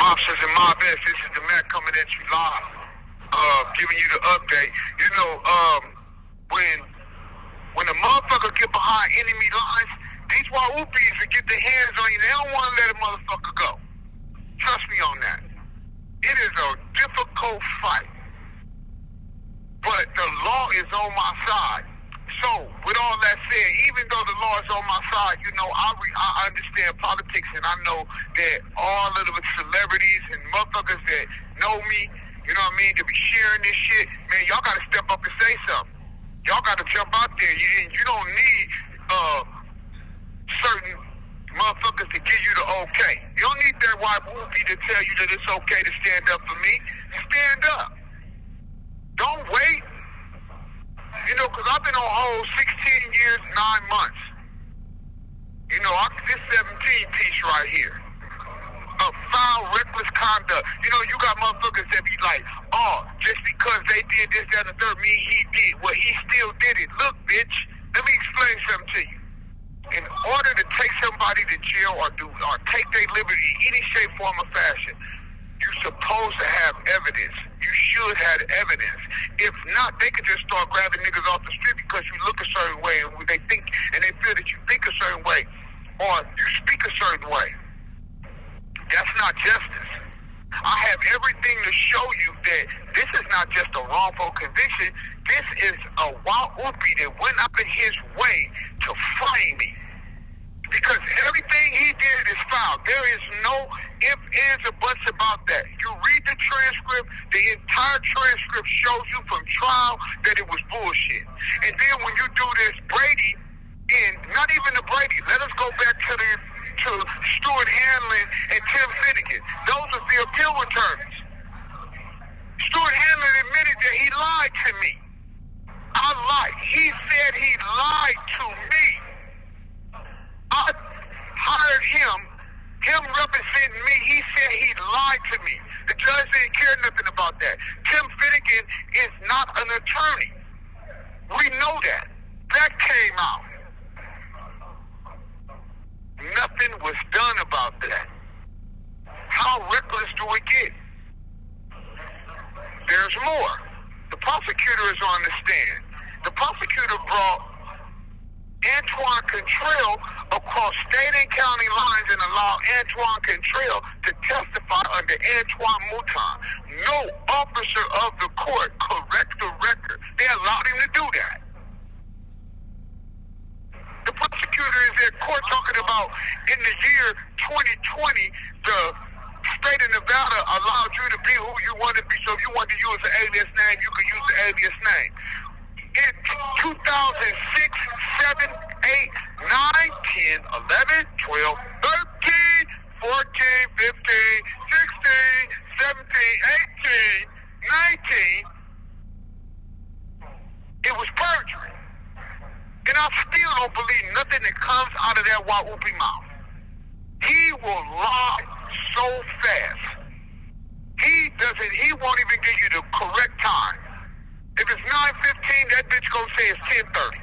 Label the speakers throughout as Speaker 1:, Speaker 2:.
Speaker 1: Mobsters and Mob S, this is the Mac coming at you live, giving you the update. You know, when a motherfucker get behind enemy lines, these Wahoopies will get their hands on you. They don't want to let a motherfucker go. Trust me on that. It is a difficult fight, but the law is on my side. So, with all that said, even though the law is on my side, you know, I understand politics, and I know that all of the celebrities and motherfuckers that know me, you know what I mean, to be sharing this shit, man, y'all gotta step up and say something. Y'all gotta jump out there. You don't need certain motherfuckers to give you the okay. You don't need that white movie to tell you that it's okay to stand up for me. Stand up. Don't wait. You know, because I've been on hold 16 years, 9 months. You know, this 17-piece right here. Of foul, reckless conduct. You know, you got motherfuckers that be like, oh, just because they did this, that, and the third, mean he did. Well, he still did it. Look, bitch, let me explain something to you. In order to take somebody to jail or take their liberty in any shape, form, or fashion, you're supposed to have evidence. You should have evidence. If not, they could just start grabbing niggas off the street because you look a certain way and they think and they feel that you think a certain way or you speak a certain way. That's not justice. I have everything to show you that this is not just a wrongful conviction. This is a wild whoopie that went out of his way to frame me. Because everything he did is foul. There is no ifs, ands, or buts about that. You read the transcript, the entire transcript shows you from trial that it was bullshit. And then when you do this Brady, and not even the Brady, let us go back to Stuart Hanlon and Tim Finnegan. Those are the appeal attorneys. Stuart Hanlon admitted that he lied to me. I lied. He said he lied to me. I hired him representing me. He said he lied to me. The judge didn't care nothing about that. Tim Finnegan is not an attorney. We know that. That came out. Nothing was done about that. How reckless do we get? There's more. The prosecutor is on the stand. The prosecutor brought Antoine Cantrell across state and county lines and allowed Antoine Cantrell to testify under Antoine Mouton. No officer of the court correct the record. They allowed him to do that. The prosecutor is at court talking about in the year 2020, the state of Nevada allowed you to be who you want to be. So if you want to use an alias name, you can use the alias name. In 2006, 7, 8, 9, 10, 11, 12, 13, 14, 15, 16, 17, 18, 19, it was perjury. And I still don't believe nothing that comes out of that Wahoopi mouth. He will lie so fast. He won't even give you the correct time. If it's 9:15, that bitch gonna say it's 10:30.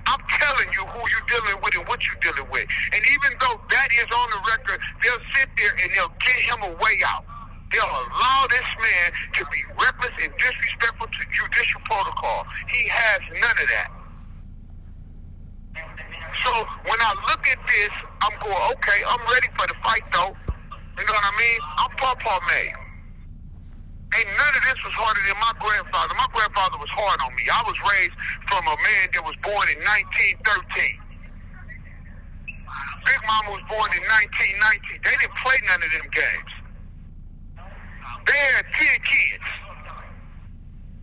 Speaker 1: I'm telling you who you're dealing with and what you're dealing with. And even though that is on the record, they'll sit there and they'll get him a way out. They'll allow this man to be reckless and disrespectful to judicial protocol. He has none of that. So when I look at this, I'm going, okay, I'm ready for the fight though. You know what I mean? I'm Pawpaw made. Ain't none of this was harder than my grandfather. My grandfather was hard on me. I was raised from a man that was born in 1913. Big Mama was born in 1919. They didn't play none of them games. They had 10 kids.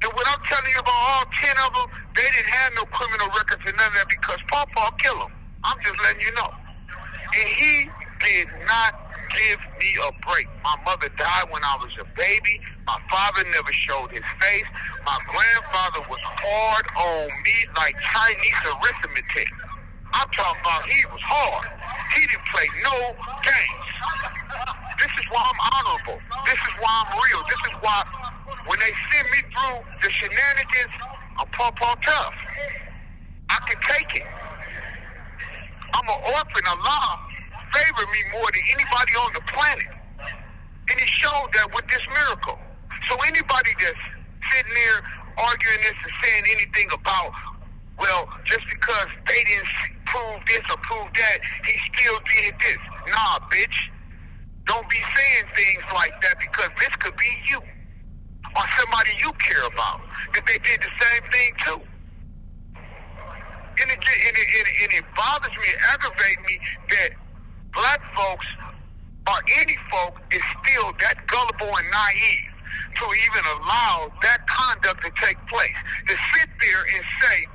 Speaker 1: And what I'm telling you about all 10 of them, they didn't have no criminal records and none of that because Pawpaw killed them. I'm just letting you know. And he did not give me a break. My mother died when I was a baby. My father never showed his face. My grandfather was hard on me like Chinese arithmetic. I'm talking about he was hard. He didn't play no games. This is why I'm honorable. This is why I'm real. This is why when they send me through the shenanigans, I'm Pawpaw tough. I can take it. I'm an orphan. Allah favored me more than anybody on the planet. And it showed that with this miracle. So anybody that's sitting there arguing this and saying anything about, well, just because they didn't prove this or prove that, he still did this. Nah, bitch. Don't be saying things like that, because this could be you or somebody you care about that they did the same thing too. And it bothers me, it aggravates me that black folks or any folk is still that gullible and naive to even allow that conduct to take place. To sit there and say,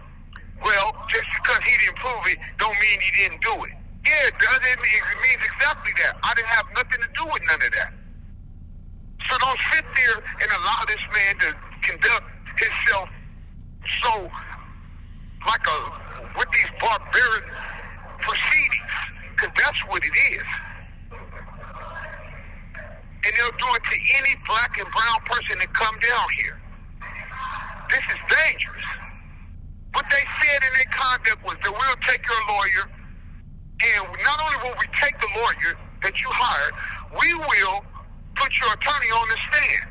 Speaker 1: well, just because he didn't prove it don't mean he didn't do it. Yeah, it does. It means exactly that. I didn't have nothing to do with none of that. So don't sit there and allow this man to conduct himself so with these barbaric proceedings, because that's what it is. And they'll do it to any black and brown person that come down here. This is dangerous. What they said in their conduct was that we'll take your lawyer, and not only will we take the lawyer that you hired, we will put your attorney on the stand.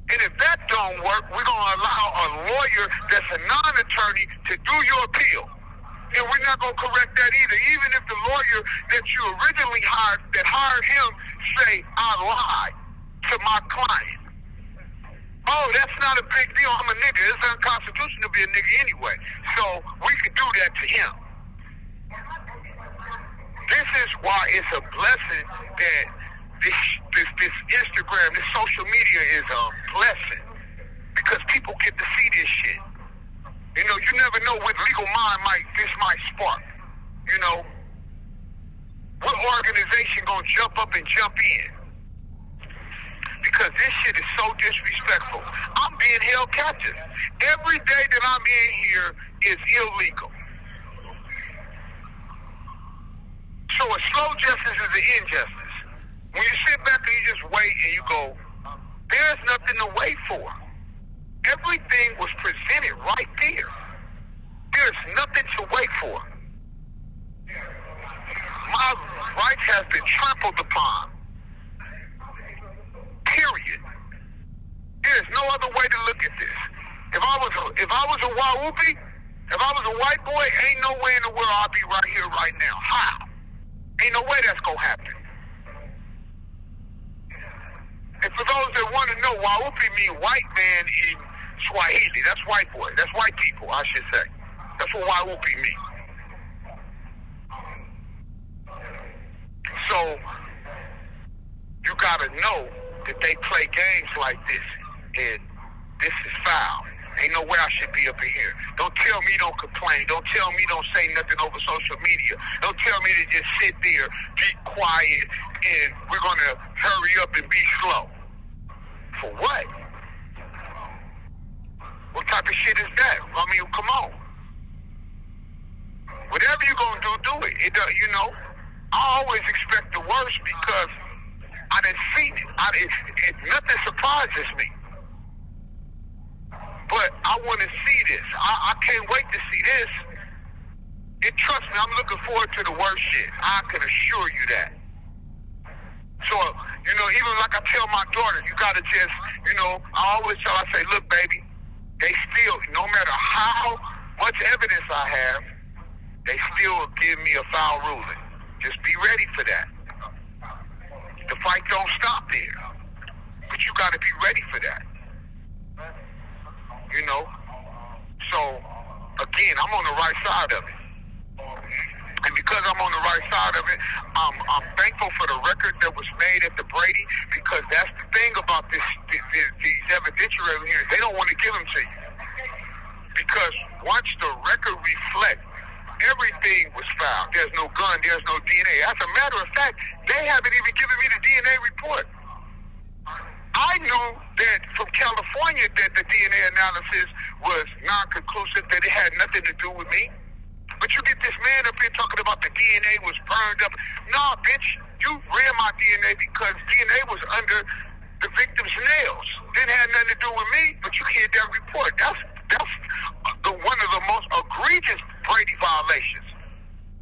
Speaker 1: And if that don't work, we're going to allow a lawyer that's a non-attorney to do your appeal. And we're not going to correct that either. Even if the lawyer that you originally hired, that hired him, say, I lied to my client. Oh, that's not a big deal. I'm a nigga. It's unconstitutional to be a nigga anyway. So we can do that to him. This is why it's a blessing that this Instagram, this social media is a blessing, because people get to see this shit. You know, you never know what legal mind this might spark. You know, what organization gonna jump up and jump in? Because this shit is so disrespectful. I'm being held captive. Every day that I'm in here is illegal. So a slow justice is an injustice. When you sit back and you just wait and you go, there's nothing to wait for. Everything was presented right there. There's nothing to wait for. My rights have been trampled upon. Period. There's no other way to look at this. If I was a Wawupi, if I was a white boy, ain't no way in the world I'd be right here right now. How? Ain't no way that's gonna happen. And for those that want to know, Wawupi mean white man in Swahili. That's white boy. That's white people, I should say. That's what Wawupi mean. So you gotta know that they play games like this, and this is foul. Ain't no way I should be up in here. Don't tell me don't complain. Don't tell me don't say nothing over social media. Don't tell me to just sit there, be quiet, and we're going to hurry up and be slow. For what? What type of shit is that? I mean, come on. Whatever you're going to do it. You know, I always expect the worst because I done seen it. Nothing surprises me. But I want to see this. I can't wait to see this. And trust me, I'm looking forward to the worst shit. I can assure you that. So, you know, even like I tell my daughter, you got to just, you know, I always tell her, I say, look, baby, they still, no matter how much evidence I have, they still give me a foul ruling. Just be ready for that. The fight don't stop there. But you got to be ready for that. You know? So, again, I'm on the right side of it. And because I'm on the right side of it, I'm thankful for the record that was made at the Brady, because that's the thing about these evidentiary hearings. They don't want to give them to you. Because once the record reflects, everything was found. There's no gun, there's no DNA. As a matter of fact, they haven't even given me the DNA report. I knew that from California that the DNA analysis was non-conclusive, that it had nothing to do with me. But you get this man up here talking about the DNA was burned up. Nah, bitch, you ran my DNA because DNA was under the victim's nails. Didn't have nothing to do with me, but you hear that report. That's one of the most egregious Brady violations.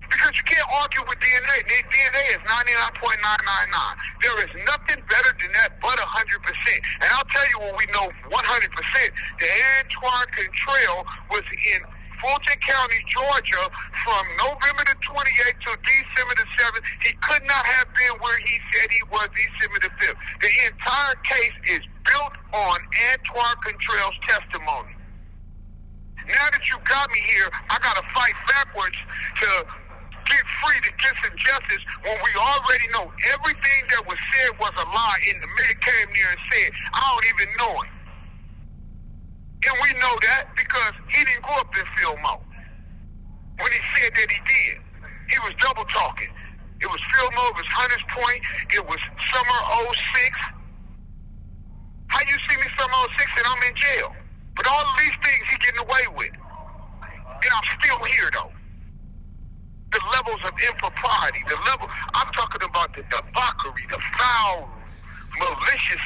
Speaker 1: Because you can't argue with DNA. DNA is 99.999. There is nothing better than that but 100%. what we know 100%, that Antoine Cantrell was in Fulton County, Georgia from November the 28th to December the 7th. He could not have been where he said he was December the 5th. The entire case is built on Antoine Cantrell's testimony. Now that you got me here, I got to fight backwards to get free, to get some justice, when we already know everything that was said was a lie, and the man came near and said, I don't even know him. And we know that because he didn't grow up in Fillmore. When he said that he did, he was double talking. It was Fillmore, it was Hunters Point, it was summer 06. How you see me summer 06 and I'm in jail? But all of these things he getting away with. And I'm still here though. The levels of impropriety, I'm talking about the debauchery, the foul, malicious,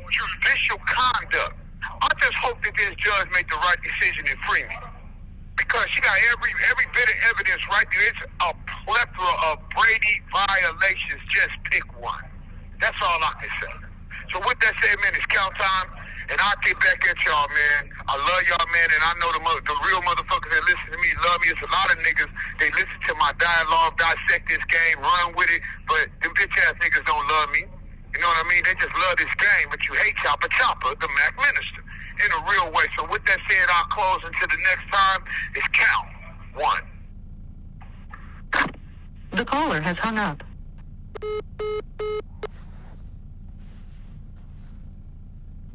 Speaker 1: judicial conduct. I just hope that this judge make the right decision and free me. Because she got every bit of evidence right there. It's a plethora of Brady violations. Just pick one. That's all I can say. So with that said, man, it's count time. And I'll get back at y'all, man. I love y'all, man, and I know the real motherfuckers that listen to me love me. It's a lot of niggas, they listen to my dialogue, dissect this game, run with it, but them bitch-ass niggas don't love me. You know what I mean? They just love this game, but you hate Chopper Chopper, the Mac Minister, in a real way. So with that said, I'll close until the next time. It's count one.
Speaker 2: The caller has hung up.